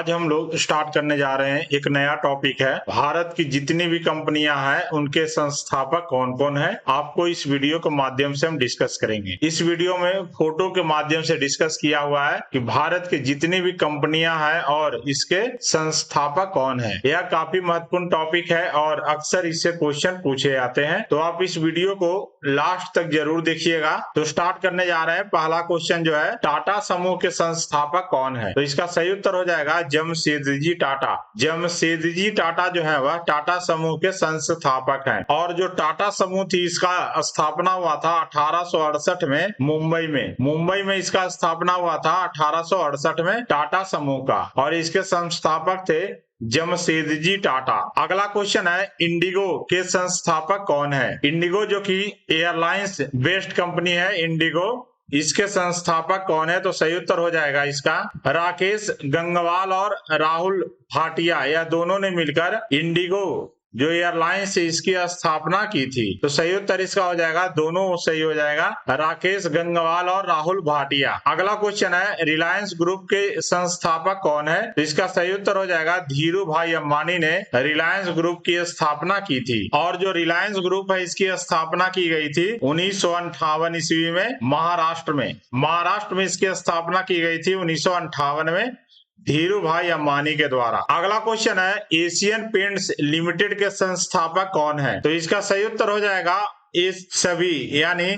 आज हम लोग स्टार्ट करने जा रहे हैं। एक नया टॉपिक है, भारत की जितनी भी कंपनियां हैं उनके संस्थापक कौन कौन है। आपको इस वीडियो के माध्यम से हम डिस्कस करेंगे। इस वीडियो में फोटो के माध्यम से डिस्कस किया हुआ है कि भारत की जितनी भी कंपनियां हैं और इसके संस्थापक कौन है। यह काफी महत्वपूर्ण टॉपिक है और अक्सर इससे क्वेश्चन पूछे जाते हैं, तो आप इस वीडियो को लास्ट तक जरूर देखिएगा। तो स्टार्ट करने जा रहे हैं। पहला क्वेश्चन जो है, टाटा समूह के संस्थापक कौन है। तो इसका सही उत्तर हो जाएगा जमशेदजी टाटा। जमशेदजी टाटा जो है वह टाटा समूह के संस्थापक हैं। और जो टाटा समूह थी इसका स्थापना हुआ था 1868 में मुंबई में इसका स्थापना हुआ था 1868 में टाटा समूह का, और इसके संस्थापक थे जमशेदजी टाटा। अगला क्वेश्चन है, इंडिगो के संस्थापक कौन है। इंडिगो जो कि एयरलाइंस बेस्ड कंपनी है, इंडिगो, इसके संस्थापक कौन है। तो सही उत्तर हो जाएगा इसका राकेश गंगवाल और राहुल भाटिया। यह दोनों ने मिलकर इंडिगो जो एयरलाइंस है इसकी स्थापना की थी। तो सही उत्तर इसका हो जाएगा, दोनों सही हो जाएगा, राकेश गंगवाल और राहुल भाटिया। अगला क्वेश्चन है, रिलायंस ग्रुप के संस्थापक कौन है। तो इसका सही उत्तर हो जाएगा धीरू भाई अंबानी ने रिलायंस ग्रुप की स्थापना की थी। और जो रिलायंस ग्रुप है इसकी स्थापना की गई थी 1958 ईस्वी में महाराष्ट्र में इसकी स्थापना की गई थी 1958 में धीरू भाई अंबानी के द्वारा। अगला क्वेश्चन है, एशियन पेंट्स लिमिटेड के संस्थापक कौन है। तो इसका सही उत्तर हो जाएगा ये सभी, यानी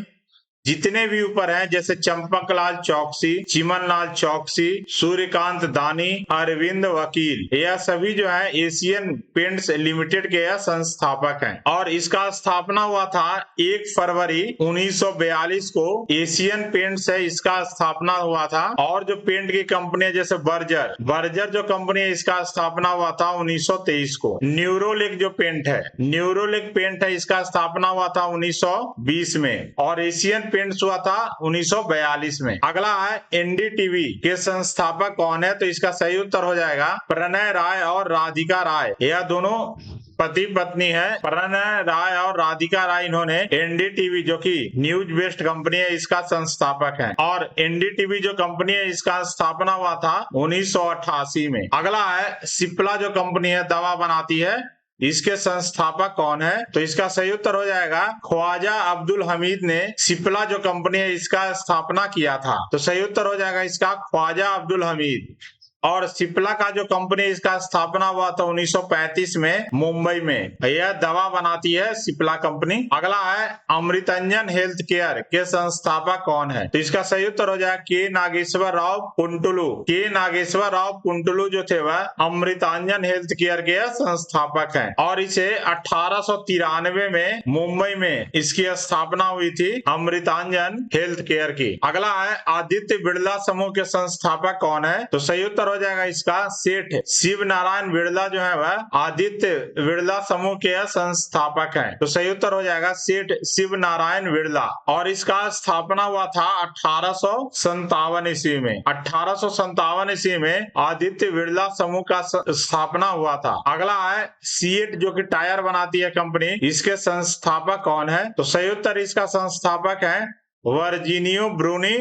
जितने भी ऊपर हैं, जैसे चंपकलाल चौकसी, चिमनलाल चौकसी, सूर्यकांत दानी, अरविंद वकील, यह सभी जो है एशियन पेंट्स लिमिटेड के संस्थापक हैं। और इसका स्थापना हुआ था 1 फरवरी 1942 को। एशियन पेंट्स है इसका स्थापना हुआ था। और जो पेंट की कंपनी है जैसे बर्जर जो कंपनी है इसका स्थापना हुआ था 1923 को। न्यूरोलिक जो पेंट है इसका स्थापना हुआ था 1920 में। और एशियन पेंट्स हुआ था 1942 में। अगला है, एनडीटीवी के संस्थापक कौन है। तो इसका सही उत्तर हो जाएगा प्रणय राय और राधिका राय। यह दोनों पति पत्नी है, प्रणय राय और राधिका राय। इन्होंने एनडीटीवी जो कि न्यूज बेस्ड कंपनी है इसका संस्थापक है। और एनडीटीवी जो कंपनी है इसका स्थापना हुआ था 1988 में। अगला है, सिप्ला जो कंपनी है दवा बनाती है, इसके संस्थापक कौन है। तो इसका सही उत्तर हो जाएगा ख्वाजा अब्दुल हमीद ने सिप्ला जो कंपनी है इसका स्थापना किया था। तो सही उत्तर हो जाएगा इसका ख्वाजा अब्दुल हमीद। और सिप्ला का जो कंपनी इसका स्थापना हुआ था 1935 में मुंबई में। यह दवा बनाती है सिप्ला कंपनी। अगला है, अमृतंजन हेल्थ केयर के संस्थापक कौन है। तो इसका सही उत्तर हो जाएगा के नागेश्वर राव कुंटलू जो थे वह अमृतांजन हेल्थ केयर के संस्थापक हैं। और इसे 1893 में मुंबई में इसकी स्थापना हुई थी अमृतांजन हेल्थ केयर की। अगला है, आदित्य बिड़ला समूह के संस्थापक कौन है। तो सही उत्तर हो जाएगा इसका सेठ शिव नारायण बिड़ला जो है वह आदित्य बिड़ला समूह के संस्थापक हैं। तो सही उत्तर हो जाएगा सेठ शिव नारायण बिड़ला। और इसका स्थापना हुआ था 1857 ईस्वी में। 1857 ईस्वी में आदित्य बिड़ला समूह का स्थापना हुआ था। अगला है, सीएट जो कि टायर बनाती है कंपनी, इसके संस्थापक कौन है। तो सही उत्तर इसका संस्थापक है वर्जीनियो ब्रूनी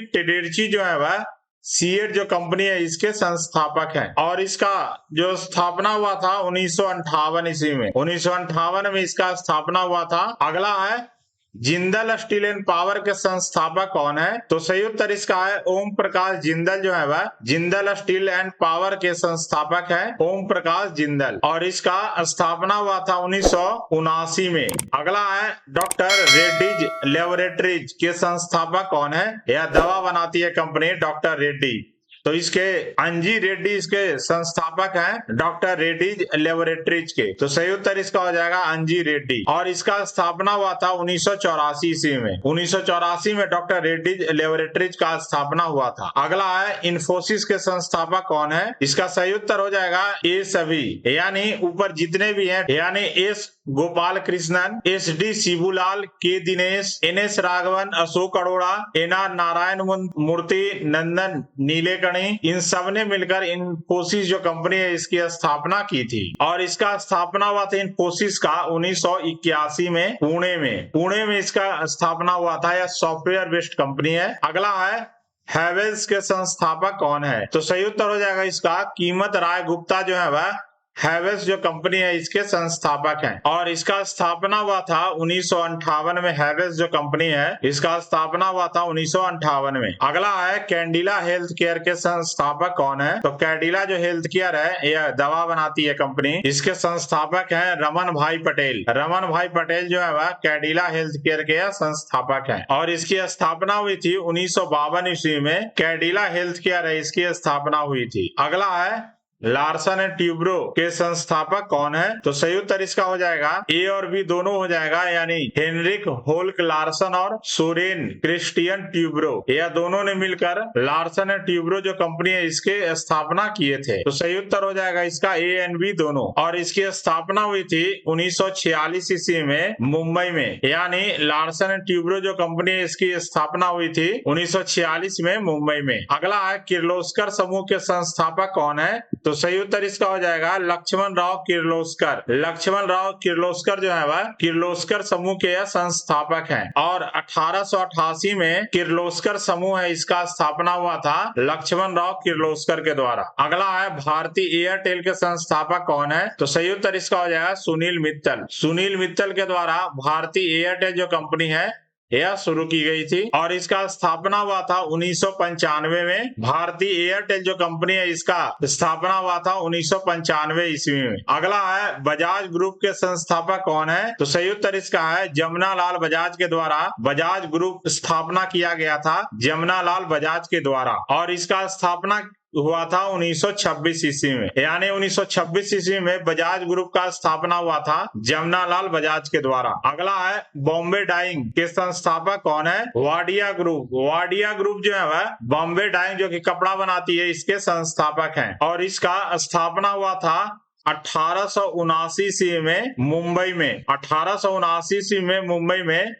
टेडेरची जो है वह सीएट जो कंपनी है इसके संस्थापक हैं। और इसका जो स्थापना हुआ था 1958 ईस्वी में। 1958 में इसका स्थापना हुआ था। अगला है, जिंदल स्टील एंड पावर के संस्थापक कौन है। तो सही उत्तर इसका है ओम प्रकाश जिंदल जो है वह जिंदल स्टील एंड पावर के संस्थापक है, ओम प्रकाश जिंदल। और इसका स्थापना हुआ था 1979 में। अगला है, डॉक्टर रेड्डीज लेबोरेटरीज के संस्थापक कौन है। यह दवा बनाती है कंपनी डॉक्टर रेड्डी। तो इसके अंजी रेड्डी इसके संस्थापक हैं डॉक्टर रेड्डीज लेबोरेटरीज के। तो सही उत्तर इसका हो जाएगा अंजी रेड्डी। और इसका स्थापना हुआ था 1984 ईस्वी में। 1984 में डॉक्टर रेड्डीज लेबोरेटरीज का स्थापना हुआ था। अगला है, इन्फोसिस के संस्थापक कौन है। इसका सही उत्तर हो जाएगा ये सभी, यानी ऊपर जितने भी हैं, यानी S Gopalakrishnan, S D Shibulal, K Dinesh, N S Raghavan, Ashok Arora, N R Narayana Murthy, Nandan Nilekani, इन सब ने मिलकर इन्फोसिस जो कंपनी है इसकी स्थापना की थी। और इसका स्थापना हुआ था इन्फोसिस का 1981 में पुणे में इसका स्थापना हुआ था। यह सॉफ्टवेयर बेस्ड कंपनी है। अगला है, हैवेल्स के संस्थापक कौन है? तो सही उत्तर हो जाएगा इसका कीमत राय गुप्ता जो है वह हैवेल्स जो कंपनी है इसके संस्थापक हैं और इसका स्थापना हुआ था 1958 में। हैवेल्स जो कंपनी है इसका स्थापना हुआ था 1958 में। अगला है कैडिला हेल्थ केयर के संस्थापक कौन है? तो कैडिला जो हेल्थ केयर है यह दवा बनाती है कंपनी, इसके संस्थापक हैं रमन भाई पटेल। रमन भाई पटेल जो है वह कैडिला हेल्थ केयर के संस्थापक हैं और इसकी स्थापना हुई थी 1952 ईस्वी में। कैडिला हेल्थ केयर है इसकी स्थापना हुई थी। अगला है लार्सन एंड ट्यूब्रो के संस्थापक कौन है? तो सही उत्तर इसका हो जाएगा ए और बी दोनों हो जाएगा, यानी हेनरिक होल्क लार्सन और सोरेन क्रिस्टियन ट्यूब्रो, यह दोनों ने मिलकर लार्सन एंड ट्यूब्रो जो कंपनी है इसके स्थापना किए थे। तो सही उत्तर हो जाएगा इसका ए एंड बी दोनों। और इसकी स्थापना हुई थी 1946 ईस्वी में मुंबई में, यानी लार्सन एंड ट्यूब्रो जो कंपनी है इसकी स्थापना हुई थी 1946 में मुंबई में। अगला है किर्लोस्कर समूह के संस्थापक कौन है? तो सही उत्तर इसका हो जाएगा लक्ष्मण राव किर्लोस्कर। लक्ष्मण राव किर्लोस्कर जो है वह किर्लोस्कर समूह के संस्थापक हैं और 1888 में किर्लोस्कर समूह है इसका स्थापना हुआ था लक्ष्मण राव किर्लोस्कर के द्वारा। अगला है भारतीय एयरटेल के संस्थापक कौन है? तो सही उत्तर इसका हो जाएगा सुनील मित्तल। सुनील मित्तल के द्वारा भारतीय एयरटेल जो कंपनी है यह शुरू की गई थी और इसका स्थापना हुआ था 1995 में। भारतीय एयरटेल जो कंपनी है इसका स्थापना हुआ था 1995 ईस्वी में। अगला है बजाज ग्रुप के संस्थापक कौन है? तो सही उत्तर इसका है जमुना लाल बजाज के द्वारा बजाज ग्रुप स्थापना किया गया था, जमुना लाल बजाज के द्वारा, और इसका स्थापना हुआ था 1926 ईस्वी में, यानी 1926 ईस्वी में बजाज ग्रुप का स्थापना हुआ था जमुना लाल बजाज के द्वारा। अगला है बॉम्बे डाइंग के संस्थापक कौन है? वाडिया ग्रुप। वाडिया ग्रुप जो है वह बॉम्बे डाइंग जो कि कपड़ा बनाती है इसके संस्थापक हैं और इसका स्थापना हुआ था 1879 ईस्वी में मुंबई में। 1879 ईस्वी में मुंबई में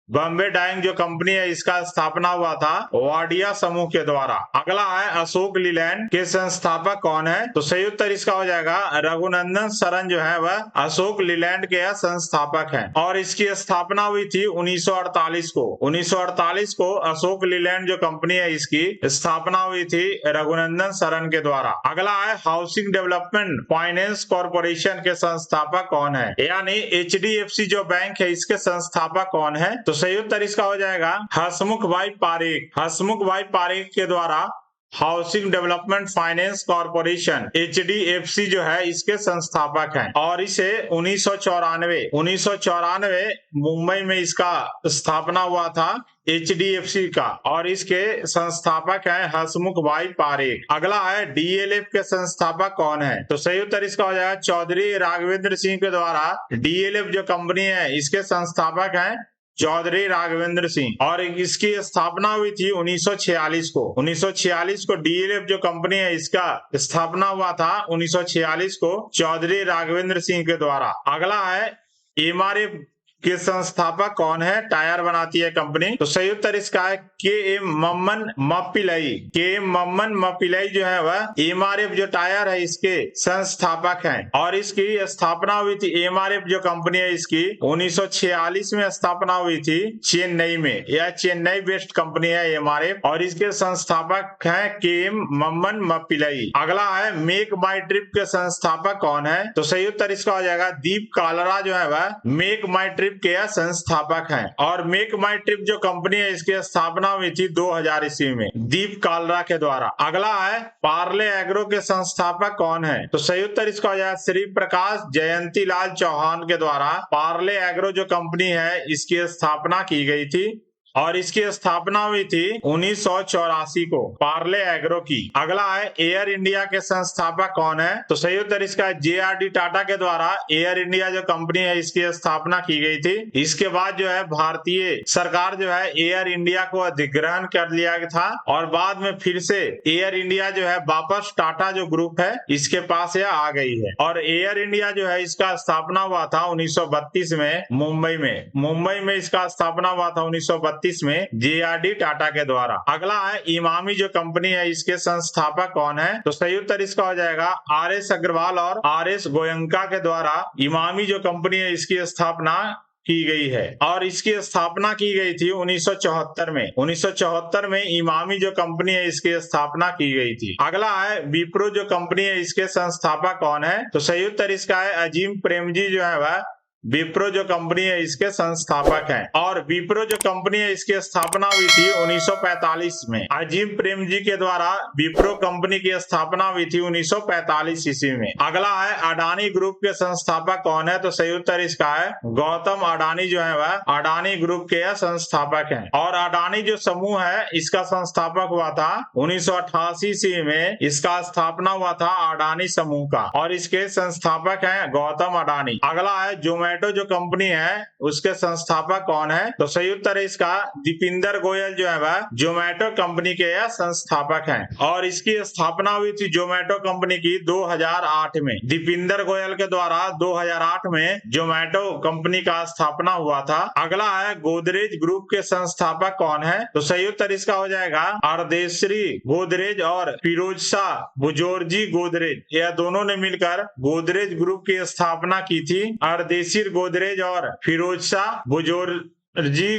बॉम्बे डाइंग जो कंपनी है इसका स्थापना हुआ था वाडिया समूह के द्वारा। अगला है अशोक लीलैंड के संस्थापक कौन है? तो सही उत्तर इसका हो जाएगा रघुनंदन शरण जो है वह अशोक लीलैंड के संस्थापक हैं और इसकी स्थापना हुई थी 1948 को। 1948 को अशोक लीलैंड जो कंपनी है इसकी स्थापना हुई थी रघुनंदन शरण के द्वारा। अगला है हाउसिंग डेवलपमेंट फाइनेंस कॉर्पोरेशन के संस्थापक कौन है? यानी HDFC जो बैंक है इसके संस्थापक कौन है? तो सही उत्तर इसका हो जाएगा हसमुख भाई पारेख। हसमुख भाई पारेख के द्वारा housing development finance corporation HDFC जो है इसके संस्थापक हैं और इसे 1994 मुंबई में इसका स्थापना हुआ था HDFC का और इसके संस्थापक हैं हसमुख भाई पारेख। अगला है DLF के संस्थापक कौन है? तो सही उत्तर इसका हो जाएगा चौधरी राघवेंद्र सिंह के द्वारा DLF जो कंपनी है इसके संस्थापक हैं चौधरी राघवेंद्र सिंह और इसकी स्थापना हुई थी 1946 को। 1946 को DLF जो कंपनी है इसका स्थापना हुआ था 1946 को चौधरी राघवेंद्र सिंह के द्वारा। अगला है MRF के संस्थापक कौन है? टायर बनाती है कंपनी। तो सही उत्तर इसका है KM मम्मन मप्पिलाई। KM मम्मन मप्पिलाई जो है वह MRF जो टायर है इसके संस्थापक हैं और इसकी स्थापना हुई थी MRF जो कंपनी है इसकी 1946 में स्थापना हुई थी चेन्नई में। यह चेन्नई बेस्ड कंपनी है MRF और इसके संस्थापक हैं KM मम्मन मप्पिलाई। अगला है मेक माई ट्रिप के संस्थापक कौन है? तो सही उत्तर इसका हो जाएगा दीप कालरा जो है वह मेक माई ट्रिप के संस्थापक हैं और मेक माई ट्रिप जो कंपनी है इसकी स्थापना हुई थी 2000 ईस्वी में दीप कालरा के द्वारा। अगला है पार्ले एग्रो के संस्थापक कौन है? तो सही उत्तर इसका हो जाएगा श्री प्रकाश जयंती लाल चौहान के द्वारा पार्ले एग्रो जो कंपनी है इसकी स्थापना की गई थी और इसकी स्थापना हुई थी 1984 को पार्ले एग्रो की। अगला है एयर इंडिया के संस्थापक कौन है? तो सही उत्तर इसका JRD टाटा के द्वारा एयर इंडिया जो कंपनी है इसकी स्थापना की गई थी। इसके बाद जो है भारतीय सरकार जो है एयर इंडिया को अधिग्रहण कर लिया था और बाद में फिर से एयर इंडिया जो है वापस टाटा जो ग्रुप है इसके पास यह आ गई है और एयर इंडिया जो है इसका स्थापना हुआ था 1932 में मुंबई में। मुंबई में इसका स्थापना हुआ था 1932 में JRD टाटा के द्वारा। अगला है इमामी जो कंपनी है इसके संस्थापक कौन है? तो सही उत्तर इसका हो जाएगा RS अग्रवाल और RS गोयंका के द्वारा इमामी जो कंपनी है इसकी स्थापना की गई है और इसकी स्थापना की गई थी 1974 में। 1974 में इमामी जो कंपनी है इसकी स्थापना की गई थी। अगला है विप्रो जो कंपनी है इसके संस्थापक कौन है? तो सही उत्तर इसका है अजीम प्रेमजी जो है वह विप्रो जो कंपनी है इसके संस्थापक हैं। और विप्रो जो कंपनी है इसकी स्थापना हुई थी 1945 में। अजीम प्रेमजी के द्वारा विप्रो कंपनी की स्थापना हुई थी 1945 ईस्वी में। अगला है अडानी ग्रुप के संस्थापक कौन है? तो सही उत्तर इसका है गौतम अडानी जो है वह अडानी ग्रुप के संस्थापक हैं। और अडानी जो समूह है इसका संस्थापक हुआ था 1988 ईस्वी में। इसका स्थापना हुआ था अडानी समूह का और इसके संस्थापक हैं गौतम अडानी। अगला है जोमैटो जो कंपनी है उसके संस्थापक कौन है? तो सही उत्तर है इसका दीपिंदर गोयल जो है वह जोमैटो कंपनी के संस्थापक हैं। और इसकी स्थापना हुई थी जोमैटो कंपनी की 2008 में। दीपिंदर गोयल के द्वारा 2008 में जोमैटो कंपनी का स्थापना हुआ था। अगला है गोदरेज ग्रुप के संस्थापक कौन है? तो सही उत्तर इसका हो जाएगा अर्देश्री गोदरेज और फिरोजशाह बुजोरजी गोदरेज। यह दोनों ने मिलकर गोदरेज ग्रुप की स्थापना की थी। अर्देशीर गोदरेज और फिरोजशाह बुजोरजी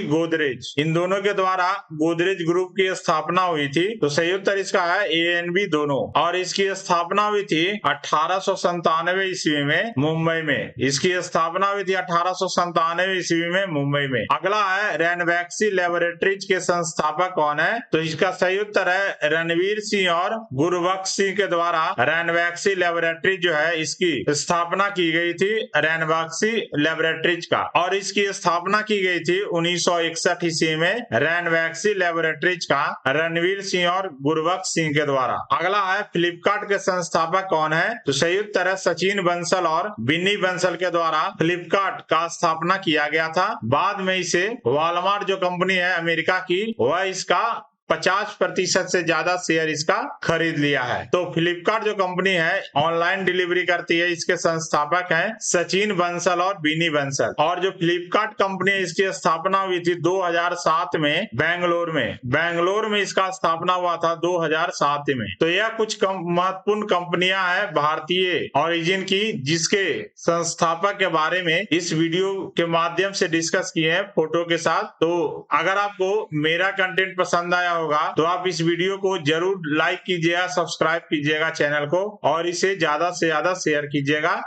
गोदरेज इन दोनों के द्वारा गोदरेज ग्रुप की स्थापना हुई थी। तो सही उत्तर इसका है A&B दोनों। और इसकी स्थापना हुई थी 1897 ईस्वी में मुंबई में। इसकी स्थापना हुई थी 1897 ईस्वी में मुंबई में। अगला है रैनबैक्सी लैबोरेटरीज के संस्थापक कौन है? तो इसका सही उत्तर है रणवीर सिंह और गुरबख्श सिंह के द्वारा रैनबैक्सी लैबोरेटरी जो है इसकी स्थापना की गई थी। रैनबैक्सी लैबोरेटरीज का और इसकी स्थापना की गई थी 1961 ईस्वी में रैनबैक्सी लैबोरेटरीज का रणवीर सिंह और गुरबख्श सिंह के द्वारा। अगला है फ्लिपकार्ट के संस्थापक कौन है? तो सही उत्तर है सचिन बंसल और बिन्नी बंसल के द्वारा फ्लिपकार्ट का स्थापना किया गया था। बाद में इसे वॉलमार्ट जो कंपनी है अमेरिका की वह इसका 50% से ज्यादा शेयर इसका खरीद लिया है। तो फ्लिपकार्ट जो कंपनी है ऑनलाइन डिलीवरी करती है इसके संस्थापक हैं सचिन बंसल और बिनी बंसल। और जो फ्लिपकार्ट कंपनी है इसकी स्थापना हुई थी 2007 में बेंगलोर में इसका स्थापना हुआ था 2007 में। तो यह कुछ महत्वपूर्ण कंपनियां हैं भारतीय ओरिजिन की जिसके संस्थापक के बारे में इस वीडियो के माध्यम से डिस्कस किए हैं फोटो के साथ। तो अगर आपको मेरा कंटेंट पसंद आया होगा तो आप इस वीडियो को जरूर लाइक कीजिएगा, सब्सक्राइब कीजिएगा चैनल को और इसे ज्यादा से ज्यादा शेयर कीजिएगा।